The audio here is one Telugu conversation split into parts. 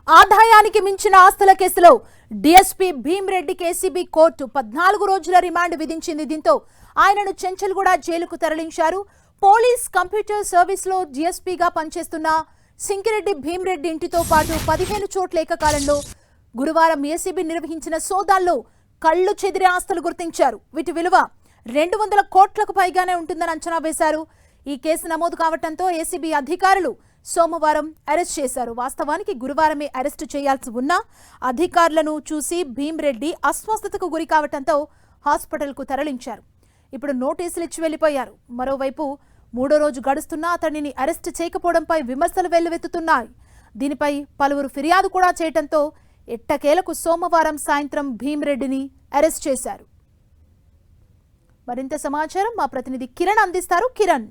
ఆదాయానికి మించిన ఆస్తుల కేసులో డీఎస్పీ భీమ్రెడ్డికి ఏసీబీ కోర్టు 14 రోజుల రిమాండ్ విధించింది. దీంతో ఆయనను చెంచల్గూడ జైలుకు తరలించారు. పోలీస్ కంప్యూటర్ సర్వీస్ లో డీఎస్పీగా పనిచేస్తున్న సింగిరెడ్డి భీమ్రెడ్డి ఇంటితో పాటు 15 చోట్ల ఏకకాలంలో గురువారం ఏసీబీ నిర్వహించిన సోదాల్లో కళ్లు చెదిరే ఆస్తులు గుర్తించారు. వీటి విలువ 200 కోట్లకు పైగానే ఉంటుందని అంచనా వేశారు. ఈ కేసు నమోదు కావడంతో ఏసీబీ అధికారులు సోమవారం అరెస్ట్ చేశారు. వాస్తవానికి గురువారమే అరెస్టు చేయాల్సి ఉన్నా అధికారులను చూసి భీమ్రెడ్డి అస్వస్థతకు గురి కావడంతో హాస్పిటల్కు తరలించారు. ఇప్పుడు నోటీసులు ఇచ్చి వెళ్లిపోయారు. మరోవైపు 3వ రోజు గడుస్తున్నా అతడిని అరెస్టు చేయకపోవడంపై విమర్శలు వెల్లువెత్తుతున్నాయి. దీనిపై పలువురు ఫిర్యాదు కూడా చేయడంతో ఎట్టకేలకు సోమవారం సాయంత్రం భీమ్రెడ్డిని అరెస్ట్ చేశారు. మరింత సమాచారం మా ప్రతినిధి కిరణ్ అందిస్తారు. కిరణ్,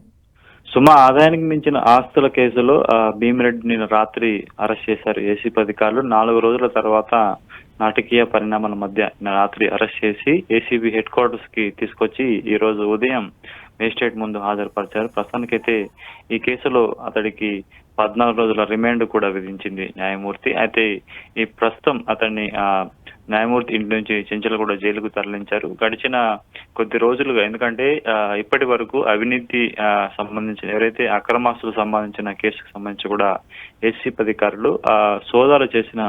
ఆదాయానికి మించిన ఆస్తుల కేసులో భీమిరెడ్డిని రాత్రి అరెస్ట్ చేశారు ఏసీబీ అధికారులు. 4 రోజుల తర్వాత నాటకీయ పరిణామాల మధ్య రాత్రి అరెస్ట్ చేసి ఏసీబీ హెడ్ క్వార్టర్స్ కి తీసుకొచ్చి ఈ రోజు ఉదయం మేజిస్ట్రేట్ ముందు హాజరుపరిచారు. ప్రస్తుతానికైతే ఈ కేసులో అతడికి 14 రోజుల రిమాండ్ కూడా విధించింది న్యాయమూర్తి. అయితే ఈ ప్రస్తుతం అతన్ని న్యాయమూర్తి ఇంటి నుంచి చెంచల్గూడ జైలుకు తరలించారు. గడిచిన కొద్ది రోజులుగా, ఎందుకంటే ఇప్పటి వరకు అవినీతి సంబంధించిన ఎవరైతే అక్రమాస్తులకు సంబంధించిన కేసుకు సంబంధించి కూడా ఏసీబీ అధికారులు సోదాలు చేసిన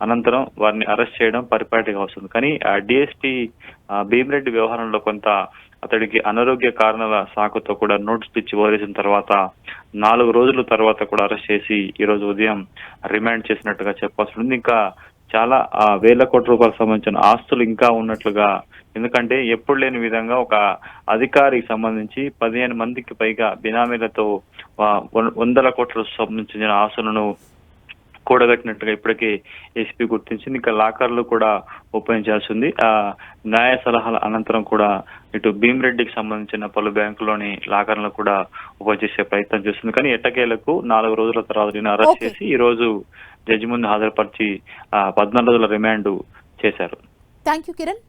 అనంతరం వారిని అరెస్ట్ చేయడం పరిపాటిగా వస్తుంది. కానీ డిఎస్పీ భీమ్రెడ్డి వ్యవహారంలో కొంత అతడికి అనారోగ్య కారణాల సాకుతో కూడా నోటీస్ ఇచ్చి వదిలేసిన తర్వాత 4 రోజుల తర్వాత కూడా అరెస్ట్ చేసి ఈ రోజు ఉదయం రిమాండ్ చేసినట్టుగా చెప్పాల్సి ఉంది. ఇంకా చాలా వేల కోట్ల రూపాయలకు సంబంధించిన ఆస్తులు ఇంకా ఉన్నట్లుగా, ఎందుకంటే ఎప్పుడు లేని విధంగా ఒక అధికారికి సంబంధించి 15 మందికి పైగా బినామీలతో 100 కోట్లకు సంబంధించిన ఆస్తులను కూడగట్టినట్టుగా ఇప్పటికే ఏసీబీ గుర్తించింది. ఇంకా లాకర్లు కూడా ఓపెన్ చేయాల్సింది. న్యాయ సలహాల అనంతరం కూడా ఇటు భీమ్రెడ్డికి సంబంధించిన పలు బ్యాంకులోని లాకర్లను కూడా ఓపెన్ చేసే ప్రయత్నం చేస్తుంది. కానీ ఎట్టకేలకు 4 రోజుల తర్వాత అరెస్ట్ చేసి ఈ రోజు జడ్జి ముందు హాజరుపరిచి 14 రోజుల రిమాండ్ చేశారు. థాంక్యూ కిరణ్.